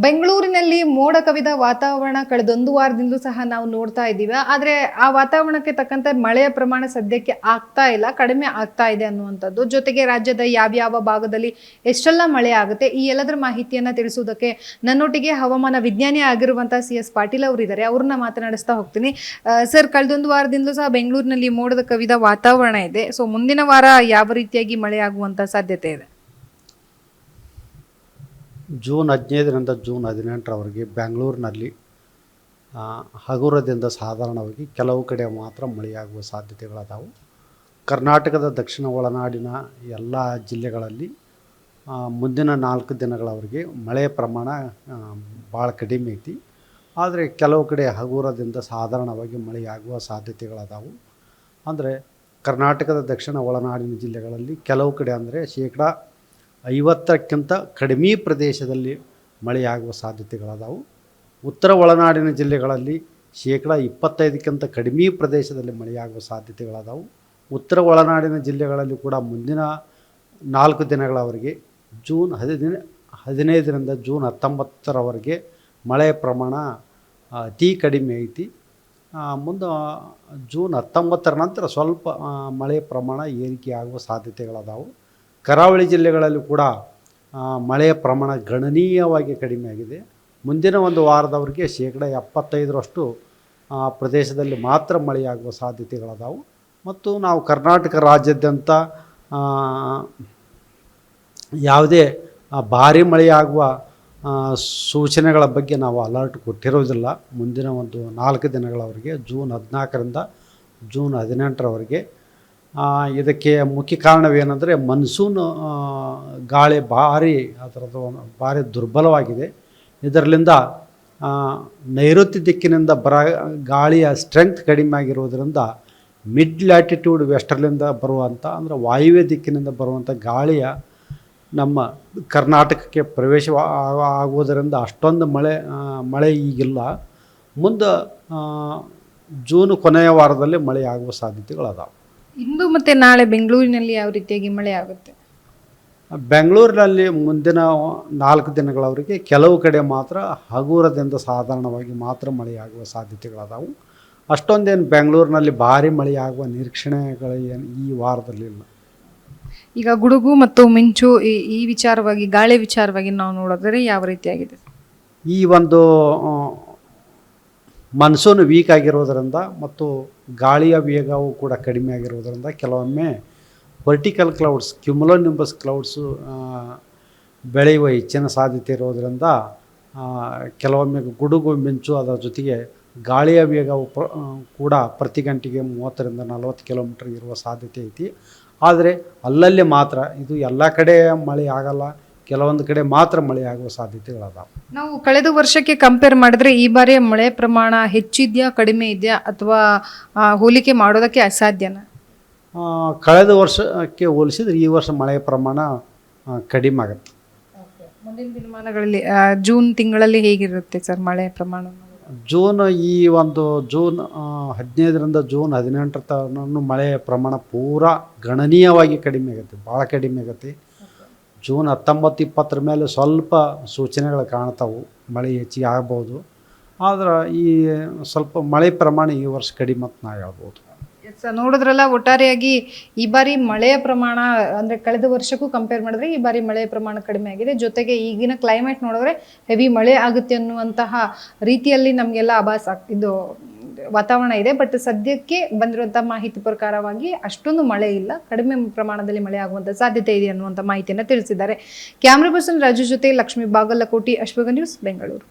ಬೆಂಗಳೂರಿನಲ್ಲಿ ಮೋಡ ಕವಿದ ವಾತಾವರಣ ಕಳೆದೊಂದು ವಾರದಿಂದಲೂ ಸಹ ನಾವು ನೋಡ್ತಾ ಇದ್ದೀವಿ. ಆದರೆ ಆ ವಾತಾವರಣಕ್ಕೆ ತಕ್ಕಂತೆ ಮಳೆಯ ಪ್ರಮಾಣ ಸದ್ಯಕ್ಕೆ ಆಗ್ತಾ ಇಲ್ಲ, ಕಡಿಮೆ ಆಗ್ತಾ ಇದೆ ಅನ್ನುವಂಥದ್ದು. ಜೊತೆಗೆ ರಾಜ್ಯದ ಯಾವ್ಯಾವ ಭಾಗದಲ್ಲಿ ಎಷ್ಟೆಲ್ಲ ಮಳೆ ಆಗುತ್ತೆ, ಈ ಎಲ್ಲದರ ಮಾಹಿತಿಯನ್ನು ತಿಳಿಸುವುದಕ್ಕೆ ನನ್ನೊಟ್ಟಿಗೆ ಹವಾಮಾನ ವಿಜ್ಞಾನಿ ಆಗಿರುವಂಥ CS ಪಾಟೀಲ್ ಅವರು ಇದ್ದಾರೆ. ಅವ್ರನ್ನ ಮಾತನಾಡಿಸ್ತಾ ಹೋಗ್ತೀನಿ. ಸರ್, ಕಳೆದೊಂದು ವಾರದಿಂದಲೂ ಸಹ ಬೆಂಗಳೂರಿನಲ್ಲಿ ಮೋಡದ ಕವಿದ ವಾತಾವರಣ ಇದೆ. ಸೊ ಮುಂದಿನ ವಾರ ಯಾವ ರೀತಿಯಾಗಿ ಮಳೆ ಆಗುವಂಥ ಸಾಧ್ಯತೆ ಇದೆ? ಜೂನ್ 15ರಿಂದ ಜೂನ್ 18ರವರೆಗೆ ಬೆಂಗಳೂರಿನಲ್ಲಿ ಹಗುರದಿಂದ ಸಾಧಾರಣವಾಗಿ ಕೆಲವು ಕಡೆ ಮಾತ್ರ ಮಳೆಯಾಗುವ ಸಾಧ್ಯತೆಗಳದಾವು. ಕರ್ನಾಟಕದ ದಕ್ಷಿಣ ಒಳನಾಡಿನ ಎಲ್ಲ ಜಿಲ್ಲೆಗಳಲ್ಲಿ ಮುಂದಿನ 4 ದಿನಗಳವರೆಗೆ ಮಳೆಯ ಪ್ರಮಾಣ ಭಾಳ ಕಡಿಮೆ ಐತಿ. ಆದರೆ ಕೆಲವು ಕಡೆ ಹಗುರದಿಂದ ಸಾಧಾರಣವಾಗಿ ಮಳೆಯಾಗುವ ಸಾಧ್ಯತೆಗಳದಾವು. ಅಂದರೆ ಕರ್ನಾಟಕದ ದಕ್ಷಿಣ ಒಳನಾಡಿನ ಜಿಲ್ಲೆಗಳಲ್ಲಿ ಕೆಲವು ಕಡೆ ಅಂದರೆ 50%ಕ್ಕಿಂತ ಕಡಿಮೆ ಪ್ರದೇಶದಲ್ಲಿ ಮಳೆಯಾಗುವ ಸಾಧ್ಯತೆಗಳದಾವು. ಉತ್ತರ ಒಳನಾಡಿನ ಜಿಲ್ಲೆಗಳಲ್ಲಿ 25%ಕ್ಕಿಂತ ಕಡಿಮೆ ಪ್ರದೇಶದಲ್ಲಿ ಮಳೆಯಾಗುವ ಸಾಧ್ಯತೆಗಳದಾವು. ಉತ್ತರ ಒಳನಾಡಿನ ಜಿಲ್ಲೆಗಳಲ್ಲಿ ಕೂಡ ಮುಂದಿನ 4 ದಿನಗಳವರೆಗೆ ಜೂನ್ 15ರಿಂದ ಜೂನ್ 19ರವರೆಗೆ ಮಳೆಯ ಪ್ರಮಾಣ ಅತಿ ಕಡಿಮೆ ಐತಿ. ಮುಂದೆ ಜೂನ್ 19ರ ನಂತರ ಸ್ವಲ್ಪ ಮಳೆಯ ಪ್ರಮಾಣ ಏರಿಕೆಯಾಗುವ ಸಾಧ್ಯತೆಗಳದಾವು. ಕರಾವಳಿ ಜಿಲ್ಲೆಗಳಲ್ಲಿ ಕೂಡ ಮಳೆಯ ಪ್ರಮಾಣ ಗಣನೀಯವಾಗಿ ಕಡಿಮೆ ಆಗಿದೆ. ಮುಂದಿನ ಒಂದು ವಾರದವರೆಗೆ 75% ಪ್ರದೇಶದಲ್ಲಿ ಮಾತ್ರ ಮಳೆಯಾಗುವ ಸಾಧ್ಯತೆಗಳದಾವು. ಮತ್ತು ನಾವು ಕರ್ನಾಟಕ ರಾಜ್ಯಾದ್ಯಂತ ಯಾವುದೇ ಭಾರಿ ಮಳೆಯಾಗುವ ಸೂಚನೆಗಳ ಬಗ್ಗೆ ನಾವು ಅಲರ್ಟ್ ಕೊಟ್ಟಿರೋದಿಲ್ಲ. ಮುಂದಿನ ಒಂದು 4 ದಿನಗಳವರೆಗೆ ಜೂನ್ 14ರಿಂದ ಜೂನ್ 18ರವರೆಗೆ. ಇದಕ್ಕೆ ಮುಖ್ಯ ಕಾರಣವೇನೆಂದರೆ ಮನ್ಸೂನ್ ಗಾಳಿ ಭಾರಿ ದುರ್ಬಲವಾಗಿದೆ. ಇದರಿಂದ ನೈಋತ್ಯ ದಿಕ್ಕಿನಿಂದ ಗಾಳಿಯ ಸ್ಟ್ರೆಂಗ್ತ್ ಕಡಿಮೆ ಆಗಿರೋದರಿಂದ ಮಿಡ್ ಲ್ಯಾಟಿಟ್ಯೂಡ್ ವೆಸ್ಟರ್ಲಿಂದ ಬರುವಂಥ ಅಂದರೆ ವಾಯುವ್ಯ ದಿಕ್ಕಿನಿಂದ ಬರುವಂಥ ಗಾಳಿಯ ನಮ್ಮ ಕರ್ನಾಟಕಕ್ಕೆ ಪ್ರವೇಶ ಆಗುವುದರಿಂದ ಅಷ್ಟೊಂದು ಮಳೆ ಈಗಿಲ್ಲ. ಮುಂದೆ ಜೂನ್ ಕೊನೆಯ ವಾರದಲ್ಲಿ ಮಳೆ ಆಗುವ ಸಾಧ್ಯತೆಗಳದಾವೆ. ಇಂದು ಮತ್ತು ನಾಳೆ ಬೆಂಗಳೂರಿನಲ್ಲಿ ಯಾವ ರೀತಿಯಾಗಿ ಮಳೆ ಆಗುತ್ತೆ? ಬೆಂಗಳೂರಿನಲ್ಲಿ ಮುಂದಿನ 4 ದಿನಗಳವರೆಗೆ ಕೆಲವು ಕಡೆ ಮಾತ್ರ ಹಗುರದಿಂದ ಸಾಧಾರಣವಾಗಿ ಮಾತ್ರ ಮಳೆಯಾಗುವ ಸಾಧ್ಯತೆಗಳದಾವು. ಅಷ್ಟೊಂದೇನು ಬೆಂಗಳೂರಿನಲ್ಲಿ ಭಾರಿ ಮಳೆಯಾಗುವ ನಿರೀಕ್ಷಣೆಗಳು ಈ ವಾರದಲ್ಲಿಲ್ಲ. ಈಗ ಗುಡುಗು ಮತ್ತು ಮಿಂಚು ಈ ವಿಚಾರವಾಗಿ, ಗಾಳಿ ವಿಚಾರವಾಗಿ ನಾವು ನೋಡಿದ್ರೆ ಯಾವ ರೀತಿಯಾಗಿದೆ? ಈ ಒಂದು ಮನ್ಸೂನ್ ವೀಕ್ ಆಗಿರೋದರಿಂದ ಮತ್ತು ಗಾಳಿಯ ವೇಗವು ಕೂಡ ಕಡಿಮೆ ಆಗಿರೋದರಿಂದ ಕೆಲವೊಮ್ಮೆ ವರ್ಟಿಕಲ್ ಕ್ಲೌಡ್ಸ್, ಕ್ಯುಮುಲೋನಿಂಬಸ್ ಕ್ಲೌಡ್ಸು ಬೆಳೆಯುವ ಹೆಚ್ಚಿನ ಸಾಧ್ಯತೆ ಇರೋದರಿಂದ ಕೆಲವೊಮ್ಮೆ ಗುಡುಗು ಮಿಂಚು ಅದರ ಜೊತೆಗೆ ಗಾಳಿಯ ವೇಗವು ಕೂಡ ಪ್ರತಿ ಗಂಟೆಗೆ 30ರಿಂದ 40 ಕಿಲೋಮೀಟರ್ ಇರುವ ಸಾಧ್ಯತೆ ಐತಿ. ಆದರೆ ಅಲ್ಲಲ್ಲಿ ಮಾತ್ರ, ಇದು ಎಲ್ಲ ಕಡೆ ಮಳೆ ಆಗಲ್ಲ, ಕೆಲವೊಂದು ಕಡೆ ಮಾತ್ರ ಮಳೆ ಆಗುವ ಸಾಧ್ಯತೆಗಳದಾವೆ. ನಾವು ಕಳೆದ ವರ್ಷಕ್ಕೆ ಕಂಪೇರ್ ಮಾಡಿದ್ರೆ ಈ ಬಾರಿಯ ಮಳೆ ಪ್ರಮಾಣ ಹೆಚ್ಚಿದೆಯಾ, ಕಡಿಮೆ ಇದೆಯಾ, ಅಥವಾ ಹೋಲಿಕೆ ಮಾಡೋದಕ್ಕೆ ಅಸಾಧ್ಯನಾ? ಕಳೆದ ವರ್ಷಕ್ಕೆ ಹೋಲಿಸಿದ್ರೆ ಈ ವರ್ಷ ಮಳೆಯ ಪ್ರಮಾಣ ಕಡಿಮೆ ಆಗುತ್ತೆ. ಮುಂದಿನ ದಿನಮಾನಗಳಲ್ಲಿ ಜೂನ್ ತಿಂಗಳಲ್ಲಿ ಹೇಗಿರುತ್ತೆ ಸರ್ ಮಳೆ ಪ್ರಮಾಣ? ಜೂನ್ 15ರಿಂದ ಜೂನ್ 18 ತನಕ ಮಳೆಯ ಪ್ರಮಾಣ ಪೂರಾ ಗಣನೀಯವಾಗಿ ಕಡಿಮೆ ಆಗುತ್ತೆ, ಭಾಳ ಕಡಿಮೆ ಆಗುತ್ತೆ. ಜೂನ್ 19-20 ಮೇಲೆ ಸ್ವಲ್ಪ ಸೂಚನೆಗಳು ಕಾಣ್ತಾವೆ, ಮಳೆ ಹೆಚ್ಚಿಗೆ ಆಗ್ಬೋದು. ಆದ್ರೆ ಈ ಸ್ವಲ್ಪ ಮಳೆ ಪ್ರಮಾಣ ಈ ವರ್ಷ ಕಡಿಮೆ ಅಂತ ನಾವು ಹೇಳ್ಬೋದು. ನೋಡಿದ್ರಲ್ಲ, ಒಟ್ಟಾರೆಯಾಗಿ ಈ ಬಾರಿ ಮಳೆಯ ಪ್ರಮಾಣ ಅಂದರೆ ಕಳೆದ ವರ್ಷಕ್ಕೂ ಕಂಪೇರ್ ಮಾಡಿದ್ರೆ ಈ ಬಾರಿ ಮಳೆಯ ಪ್ರಮಾಣ ಕಡಿಮೆ ಆಗಿದೆ. ಜೊತೆಗೆ ಈಗಿನ ಕ್ಲೈಮೇಟ್ ನೋಡಿದ್ರೆ ಹೆವಿ ಮಳೆ ಆಗುತ್ತೆ ಅನ್ನುವಂತಹ ರೀತಿಯಲ್ಲಿ ನಮಗೆಲ್ಲ ಇದು ವಾತಾವರಣ ಇದೆ. ಬಟ್ ಸದ್ಯಕ್ಕೆ ಬಂದಿರುವಂಥ ಮಾಹಿತಿ ಪ್ರಕಾರವಾಗಿ ಅಷ್ಟೊಂದು ಮಳೆ ಇಲ್ಲ, ಕಡಿಮೆ ಪ್ರಮಾಣದಲ್ಲಿ ಮಳೆ ಆಗುವಂಥ ಸಾಧ್ಯತೆ ಇದೆ ಅನ್ನುವಂಥ ಮಾಹಿತಿಯನ್ನು ತಿಳಿಸಿದ್ದಾರೆ. ಕ್ಯಾಮ್ರಾ ಪರ್ಸನ್ ರಾಜು ಜೊತೆ ಲಕ್ಷ್ಮೀ ಬಾಗಲಕೋಟಿ, ಅಶ್ವಗ ನ್ಯೂಸ್, ಬೆಂಗಳೂರು.